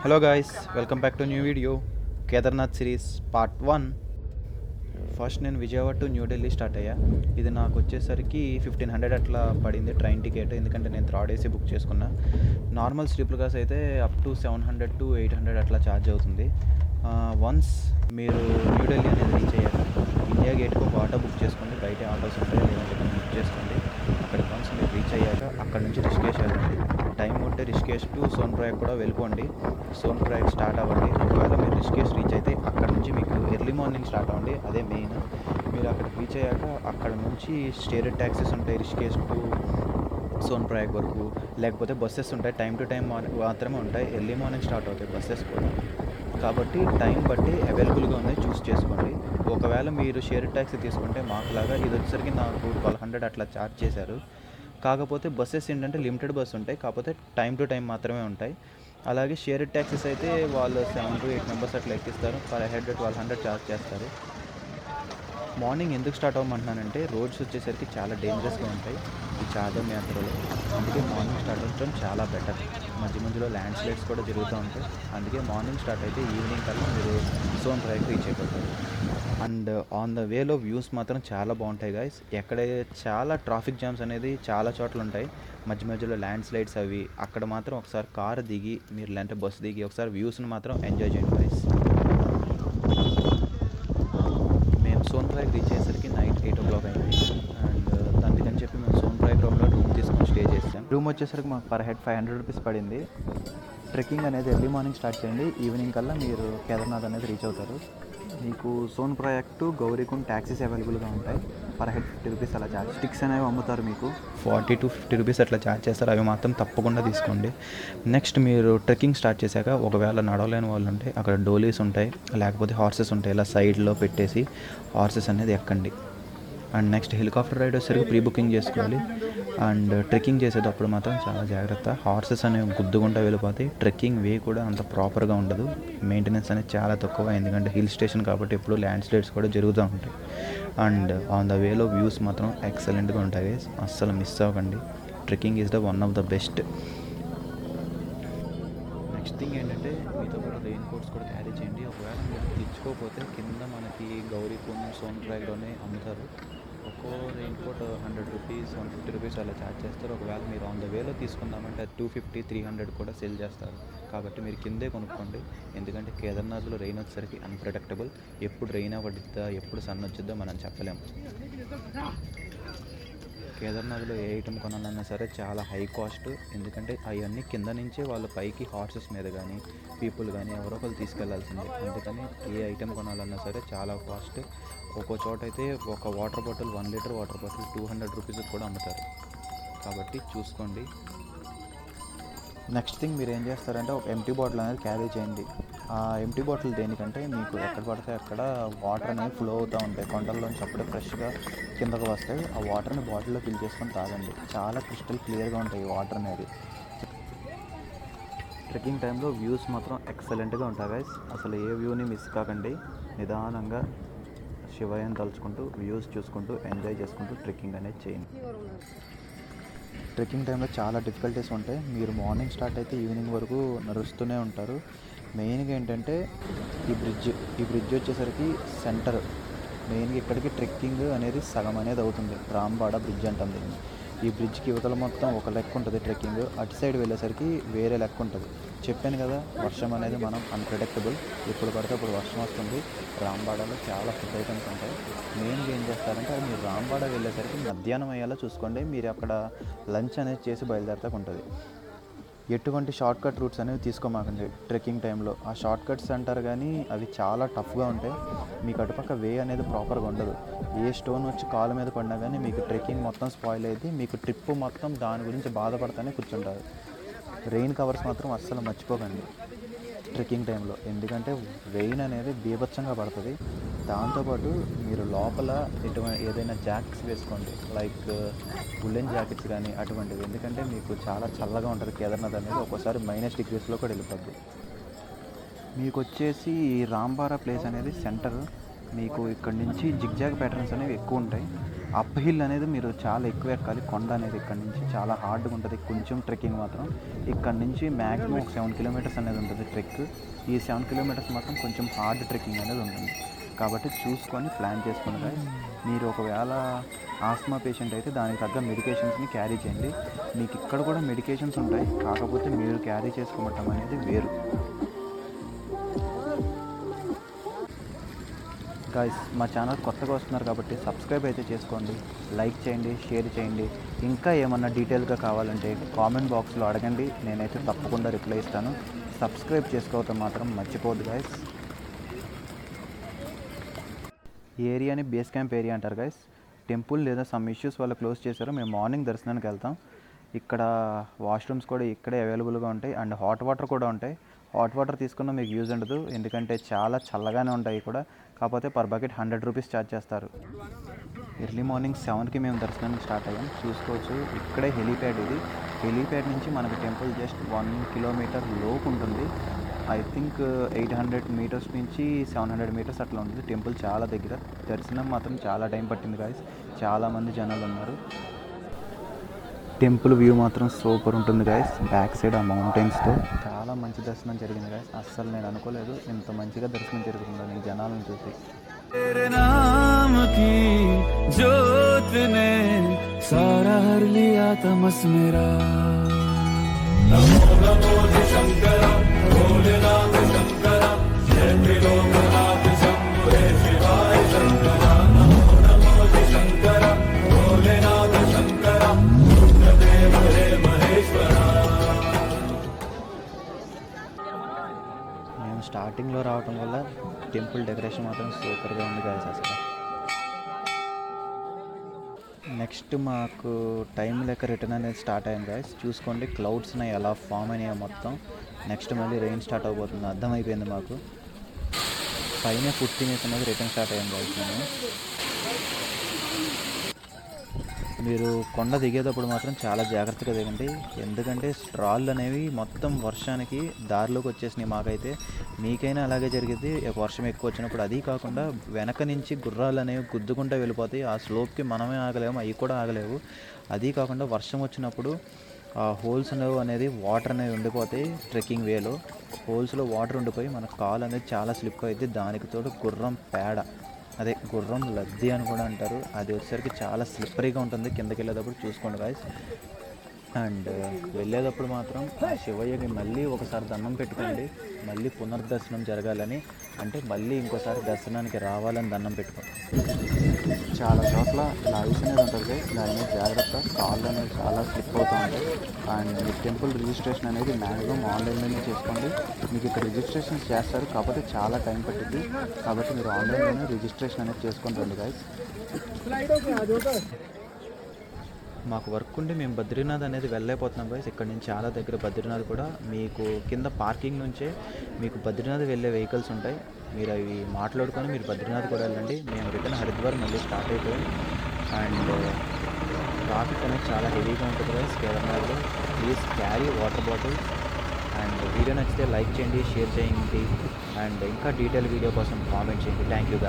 Hello guys, welcome back to new video. Kedarnath series part 1. First నేను Vijayawada to New Delhi start అయ్యా. ఇది నాకు వచ్చేసరికి 1500 అట్లా పడింది ట్రైన్ టికెట్, ఎందుకంటే నేను థర్డ్ ఏసీ బుక్ చేసుకున్నా. నార్మల్ స్లీపర్ క్లాస్ అయితే అప్ టు 700 to 800 అట్లా ఛార్జ్ అవుతుంది. వన్స్ మీరు న్యూఢిల్లీ అనేది రీచ్ అయ్యాక ఇండియా గేట్కి ఒక ఆటో బుక్ చేసుకోండి. బయట ఆటోస్ ఉంటాయి, లేదంటే కొన్ని బుక్ చేసుకోండి. అక్కడికి వన్స్ మీరు రీచ్ అయ్యాక అక్కడ నుంచి రిషికేష్ వెళ్ళండి. టైం ఉంటే రిషికేష్ టు సోన్ప్రయాగ్ కూడా వెళ్ళిపోండి. సోన్ప్రయాగ్ స్టార్ట్ అవ్వండి. ఒకవేళ మీరు రిషికేష్ రీచ్ అయితే అక్కడ నుంచి మీకు ఎర్లీ మార్నింగ్ స్టార్ట్ అవ్వండి, అదే మెయిన్. మీరు అక్కడికి రీచ్ అయ్యాక అక్కడ నుంచి స్టేటెడ్ ట్యాక్సీస్ ఉంటాయి రిషికేష్ టు సోన్ప్రయాగ్ వరకు, లేకపోతే బస్సెస్ ఉంటాయి. టైం టు టైం మాత్రమే ఉంటాయి, ఎర్లీ మార్నింగ్ స్టార్ట్ అవుతాయి బస్సెస్ కూడా. కాబట్టి టైం బట్టి అవైలబుల్గా ఉన్నాయి, చూస్ చేసుకోండి. ఒకవేళ మీరు షేర్ ట్యాక్సీ తీసుకుంటే మాకులాగా ఇది వచ్చేసరికి నాకు 1200 అట్లా ఛార్జ్ చేశారు. కాకపోతే బస్సెస్ ఏంటంటే లిమిటెడ్ బస్సు ఉంటాయి, కాకపోతే టైం టు టైం మాత్రమే ఉంటాయి. అలాగే షేర్ ట్యాక్సీస్ అయితే వాళ్ళు 7 to 8 మెంబర్స్ అట్లా ఎక్కిస్తారు. పర్ హెడ్ 1200 ఛార్జ్ చేస్తారు. మార్నింగ్ ఎందుకు స్టార్ట్ అవ్వమంటున్నానంటే రోడ్స్ వచ్చేసరికి చాలా డేంజరస్గా ఉంటాయి ఈ చార్ధామ్ యాత్రలో. అందుకే మార్నింగ్ స్టార్ట్ అవ్వడం చాలా బెటర్. మధ్య మధ్యలో ల్యాండ్ స్లైడ్స్ కూడా జరుగుతూ ఉంటాయి. అందుకే మార్నింగ్ స్టార్ట్ అయితే ఈవినింగ్ కల్లా మీరు సోన్ప్రయాగ్ రీచ్ అయిపోతారు. అండ్ ఆన్ ద వేలో వ్యూస్ మాత్రం చాలా బాగుంటాయి గాయస్. ఎక్కడ చాలా ట్రాఫిక్ జామ్స్ అనేది చాలా చోట్ల ఉంటాయి, మధ్య మధ్యలో ల్యాండ్ స్లైడ్స్ అవి. అక్కడ మాత్రం ఒకసారి కారు దిగి మీరు లేదంటే బస్సు దిగి ఒకసారి వ్యూస్ని మాత్రం ఎంజాయ్ చేయండి గాయస్. మేము సోన్ప్రయాగ్ రీచ్ అయ్యేసరికి నైట్ 8 o'clock అయింది. అండ్ అందుకని చెప్పి మేము సోన్ప్రయాగ్ రూమ్ తీసుకొని స్టే చేసాం. రూమ్ వచ్చేసరికి మాకు పర్ హెడ్ 500 rupees పడింది. ట్రెక్కింగ్ అనేది ఎర్లీ మార్నింగ్ స్టార్ట్ చేయండి, ఈవినింగ్ కల్లా మీరు కేదార్నాథ్ అనేది రీచ్ అవుతారు. మీకు సోన్ప్రయాగ్ టు గౌరీకుండ్ ట్యాక్సీస్ అవైలబుల్గా ఉంటాయి. పర్ హెడ్ 50 rupees అలా ఛార్జ్. స్టిక్స్ అనేవి అమ్ముతారు, మీకు 40 to 50 rupees అట్లా ఛార్జ్ చేస్తారు. అవి మాత్రం తప్పకుండా తీసుకోండి. నెక్స్ట్ మీరు ట్రెక్కింగ్ స్టార్ట్ చేశాక ఒకవేళ నడవలేని వాళ్ళు ఉంటే అక్కడ డోలీస్ ఉంటాయి, లేకపోతే హార్సెస్ ఉంటాయి. ఇలా సైడ్లో పెట్టేసి హార్సెస్ అనేది ఎక్కండి. అండ్ నెక్స్ట్ హెలికాప్టర్ రైడ్ వచ్చేసరికి ప్రీ బుకింగ్ చేసుకోవాలి. అండ్ ట్రెక్కింగ్ చేసేటప్పుడు మాత్రం చాలా జాగ్రత్త. హార్సెస్ అనేవి గుద్దుగుంటా వెళ్ళిపోతాయి. ట్రెక్కింగ్ వే కూడా అంత ప్రాపర్గా ఉండదు, మెయింటెనెన్స్ అనేది చాలా తక్కువ, ఎందుకంటే హిల్ స్టేషన్ కాబట్టి ఎప్పుడు ల్యాండ్ స్లైడ్స్ కూడా జరుగుతూ ఉంటాయి. అండ్ ఆన్ ద వేలో వ్యూస్ మాత్రం ఎక్సలెంట్గా ఉంటాయి, అస్సలు మిస్ అవ్వకండి. Trekking is the one of the best. Next thing ఏంటంటే మీతో కూడా రెయిన్ కోట్స్ కూడా క్యారీ చేయండి. ఒకవేళ మీరు తెచ్చుకోకపోతే కింద మనకి గౌరీకుండ్ సోన్ప్రయాగ్లోనే అమ్ముతారు. ఒక్కో రెయిన్ కోట్ 100 rupees 150 rupees అలా ఛార్జ్ చేస్తారు. ఒకవేళ మీరు ఆన్ ద వేలో తీసుకుందామంటే 250 300 కూడా సేల్ చేస్తారు. కాబట్టి మీరు కిందే కొనుక్కోండి, ఎందుకంటే కేదార్నాథ్లో రెయిన్ వచ్చేసరికి అన్ప్రెడిక్టబుల్. ఎప్పుడు రెయిన్ అవ్వద్దా ఎప్పుడు సన్ వచ్చిద్దో మనం చెప్పలేము. కేదార్నాథ్లో ఏ ఐటెం కొనాలన్నా సరే చాలా హై కాస్ట్, ఎందుకంటే అవన్నీ కింద నుంచే వాళ్ళు పైకి హార్సెస్ మీద కానీ పీపుల్ కానీ ఎవరో ఒకరు తీసుకెళ్లాల్సిందే. అందుకని ఏ ఐటెం కొనాలన్నా సరే చాలా కాస్ట్. ఒక్కో చోట అయితే ఒక water bottle 1 liter water bottle 200 rupees కూడా అమ్ముతారు. కాబట్టి చూసుకోండి. నెక్స్ట్ థింగ్ మీరు ఏం చేస్తారంటే ఒక ఎంటీ బాటిల్ అనేది క్యారీ చేయండి. ఆ ఎంటీ బాటిల్ దేనికంటే మీకు ఎక్కడ పడితే అక్కడ వాటర్ అనేవి ఫ్లో అవుతూ ఉంటాయి, కొండల్లోంచి అప్పుడే ఫ్రెష్గా కిందకు వస్తాయి. ఆ వాటర్ని బాటిల్లో ఫిల్ చేసుకొని తాగండి. చాలా క్రిస్టల్ క్లియర్గా ఉంటాయి వాటర్ అనేది. ట్రెక్కింగ్ టైంలో వ్యూస్ మాత్రం ఎక్సలెంట్గా ఉంటాయి గైస్. అసలు ఏ వ్యూని మిస్ కాకండి. నిదానంగా శివయ్యని తలుచుకుంటూ వ్యూస్ చూసుకుంటూ ఎంజాయ్ చేసుకుంటూ ట్రెక్కింగ్ అనేది చేయండి. ట్రెక్కింగ్ టైంలో చాలా డిఫికల్టీస్ ఉంటాయి. మీరు మార్నింగ్ స్టార్ట్ అయితే ఈవినింగ్ వరకు నడుస్తూనే ఉంటారు. మెయిన్గా ఏంటంటే ఈ బ్రిడ్జ్ వచ్చేసరికి సెంటర్ మెయిన్గా ఇక్కడికి ట్రెక్కింగ్ అనేది సగం అనేది అవుతుంది. రాంబాడ బ్రిడ్జ్ అంటాం దీన్ని. ఈ బ్రిడ్జ్కి యువతల మొత్తం ఒక లెక్క ఉంటుంది ట్రెక్కింగ్, అటు సైడ్ వెళ్ళేసరికి వేరే లెక్క ఉంటుంది. చెప్పాను కదా, వర్షం అనేది మనం అన్ప్రెడిక్టబుల్, ఎప్పుడు పడితే అప్పుడు వర్షం వస్తుంది. రాంబాడలో చాలా ఫుడ్ ఐటమ్స్ ఉంటాయి. మెయిన్గా ఏం చేస్తారంటే మీరు రాంబాడ వెళ్ళేసరికి మధ్యాహ్నం అయ్యేలా చూసుకోండి. మీరు అక్కడ లంచ్ అనేది చేసి బయలుదేరతాకు ఉంటుంది. ఎటువంటి షార్ట్ కట్ రూట్స్ అనేవి తీసుకోమాకండి ట్రెక్కింగ్ టైంలో. ఆ షార్ట్ కట్స్ అంటారు కానీ అవి చాలా టఫ్గా ఉంటాయి. మీకు అటుపక్క వే అనేది ప్రాపర్గా ఉండదు. ఏ స్టోన్ వచ్చి కాలు మీద పడినా కానీ మీకు ట్రెక్కింగ్ మొత్తం స్పాయిల్ అయ్యింది. మీకు ట్రిప్ మొత్తం దాని గురించి బాధపడతానే కూర్చుంటారు. రెయిన్ కవర్స్ మాత్రం అస్సలు మర్చిపోకండి ట్రెక్కింగ్ టైంలో, ఎందుకంటే రెయిన్ అనేది బీభత్సంగా పడుతుంది. దాంతోపాటు మీరు లోపల ఏదైనా జాకెట్స్ వేసుకోండి, లైక్ ఉల్లెన్ జాకెట్స్ కానీ అటువంటివి, ఎందుకంటే మీకు చాలా చల్లగా ఉంటుంది. కేదార్నాథ్ అనేది ఒక్కోసారి -degreesలో కూడా వెళ్ళిపోద్ది. మీకు వచ్చేసి రాంబారా ప్లేస్ అనేది సెంటర్. మీకు ఇక్కడ నుంచి జిగ్జాగ్ ప్యాటర్న్స్ అనేవి ఎక్కువ ఉంటాయి. అప్ హిల్ అనేది మీరు చాలా ఎక్కువ ఎక్కాలి. కొండ అనేది ఇక్కడ నుంచి చాలా హార్డ్గా ఉంటుంది. కొంచెం ట్రెక్కింగ్ మాత్రం ఇక్కడ నుంచి మ్యాక్సిమం ఒక 7 కిలోమీటర్స్ అనేది ఉంటుంది ట్రెక్. ఈ 7 కిలోమీటర్స్ మాత్రం కొంచెం హార్డ్ ట్రెక్కింగ్ అనేది ఉంటుంది. కాబట్టి చూసుకొని ప్లాన్ చేసుకుని గైస్. మీరు ఒకవేళ ఆస్మా పేషెంట్ అయితే దానికి తగ్గ మెడికేషన్స్ని క్యారీ చేయండి. మీకు ఇక్కడ కూడా మెడికేషన్స్ ఉంటాయి, కాకపోతే మీరు క్యారీ చేసుకోవటం అనేది వేరు. గైస్ మా ఛానల్ కొత్తగా వస్తున్నారు కాబట్టి సబ్స్క్రైబ్ అయితే చేసుకోండి, లైక్ చేయండి, షేర్ చేయండి. ఇంకా ఏమన్నా డీటెయిల్గా కావాలంటే కామెంట్ బాక్స్లో అడగండి, నేనైతే తప్పకుండా రిప్లై ఇస్తాను. సబ్స్క్రైబ్ చేసుకోవటం మాత్రం మర్చిపోద్దు గైస్. ఈ ఏరియాని బేస్ క్యాంప్ ఏరియా అంటారు గైస్. టెంపుల్ లేదా సమ్ ఇష్యూస్ వల్ల క్లోజ్ చేశారు. మేము మార్నింగ్ దర్శనానికి వెళ్తాం. ఇక్కడ వాష్రూమ్స్ కూడా ఇక్కడే అవైలబుల్గా ఉంటాయి అండ్ హాట్ వాటర్ కూడా ఉంటాయి. హాట్ వాటర్ తీసుకున్నా మీకు యూజ్ ఉండదు, ఎందుకంటే చాలా చల్లగానే ఉంటాయి కూడా. కాకపోతే పర్ బకెట్ 100 రూపీస్ ఛార్జ్ చేస్తారు. ఎర్లీ మార్నింగ్ 7కి మేము దర్శనానికి స్టార్ట్ అయ్యాం. చూసుకోవచ్చు ఇక్కడే హెలీప్యాడ్. ఇది హెలీప్యాడ్ నుంచి మనకి టెంపుల్ జస్ట్ 1 కిలోమీటర్ లోపు ఉంటుంది. ఐ థింక్ 800 మీటర్స్ నుంచి 700 మీటర్స్ అట్లా ఉంటుంది. టెంపుల్ చాలా దగ్గర. దర్శనం మాత్రం చాలా టైం పట్టింది గాయస్, చాలామంది జనాలు ఉన్నారు. టెంపుల్ వ్యూ మాత్రం సూపర్ ఉంటుంది గాయస్. బ్యాక్ సైడ్ ఆ మౌంటైన్స్తో చాలా మంచి దర్శనం జరిగింది గాయస్. అస్సలు నేను అనుకోలేదు ఇంత మంచిగా దర్శనం జరుగుతుందని ఈ జనాలను చూసి. तेरे नाम की जोत ने सारा हर लिया तमस मेरा। नमो नमो शंकर भोलेनाथ शंकर जय त्रिलोकनाथ शंभो शिवाय शंकर। नमो नमो शंकर भोलेनाथ शंकर रुद्रदेव हे महेश्वर। మేము స్టార్టింగ్లో రావటం వల్ల టెంపుల్ డెకరేషన్ మాత్రం సూపర్గా ఉంది గాయస్. అసలు నెక్స్ట్ మాకు టైం లెక్క రిటర్న్ అనేది స్టార్ట్ అయింది గాయస్. చూసుకోండి క్లౌడ్స్ ఎలా ఫామ్ అయినాయో మొత్తం. నెక్స్ట్ మళ్ళీ రెయిన్ స్టార్ట్ అవబోతుంది, అర్థమైపోయింది మాకు. పైన ఫుడ్ తినేసి అనేది రిటర్న్ స్టార్ట్ అయ్యాం గాయస్. మేము మీరు కొండ దిగేటప్పుడు మాత్రం చాలా జాగ్రత్తగా దిగండి, ఎందుకంటే రాళ్ళు అనేవి మొత్తం వర్షానికి దారిలోకి వచ్చేసినాయి. మాకైతే మీకైనా అలాగే జరిగింది వర్షం ఎక్కువ వచ్చినప్పుడు. అది కాకుండా వెనక నుంచి గుర్రాలు అనేవి గుద్దుకుంటూ వెళ్ళిపోతాయి. ఆ స్లోప్కి మనమే ఆగలేము, అవి కూడా ఆగలేవు. అది కాకుండా వర్షం వచ్చినప్పుడు ఆ హోల్స్ అనేది వాటర్ అనేవి ఉండిపోతాయి. ట్రెక్కింగ్ వేలో హోల్స్లో వాటర్ ఉండిపోయి మన కాలు అనేది చాలా స్లిప్ అవుతుంది. దానికి తోడు గుర్రం పేడ, అదే గుర్రం లద్ది అని కూడా అంటారు, అది వచ్చేసరికి చాలా స్లిప్పరీగా ఉంటుంది. కిందకి వెళ్ళేటప్పుడు చూసుకోండి గాయస్. అండ్ వెళ్ళేటప్పుడు మాత్రం శివయ్యకి మళ్ళీ ఒకసారి దండం పెట్టుకోండి, మళ్ళీ పునర్దర్శనం జరగాలని, అంటే మళ్ళీ ఇంకోసారి దర్శనానికి రావాలని దండం పెట్టుకోండి. చాలా చోట్ల ఇలా ఐస్ అనేది ఉంటుంది, దాని మీద జాగ్రత్త. కాళ్ళు అనేవి చాలా స్లిప్ అవుతూ ఉంటాయి. అండ్ మీ టెంపుల్ రిజిస్ట్రేషన్ అనేది మ్యాక్సిమం ఆన్లైన్లోనే చేసుకోండి. మీకు ఇక్కడ రిజిస్ట్రేషన్ చేస్తారు, కాకపోతే చాలా టైం పట్టింది. కాబట్టి మీరు ఆన్లైన్లోనే రిజిస్ట్రేషన్ అనేది చేసుకొని రండి గాయస్. మాకు వర్క్ ఉండి మేము బద్రీనాథ్ అనేది వెళ్ళలేకపోతున్నాం గాయస్. ఇక్కడ నుంచి చాలా దగ్గర బద్రీనాథ్ కూడా. మీకు కింద పార్కింగ్ నుంచే మీకు బద్రీనాథ్ వెళ్ళే వెహికల్స్ ఉంటాయి, మీరు అవి మాట్లాడుకొని మీరు బద్రీనాథ్ కూడా వెళ్ళండి. మేము రిటర్న్ హరిద్వార్ మళ్ళీ స్టార్ట్ అయిపోయాం. అండ్ ట్రాఫిక్ అనేది చాలా హెవీగా ఉంటుంది గాయస్ కేదార్నాథ్లో. Please carry water bottles. And video నచ్చితే లైక్ చేయండి, షేర్ చేయండి, అండ్ ఇంకా డీటెయిల్ వీడియో కోసం కామెంట్ చేయండి. Thank you guys.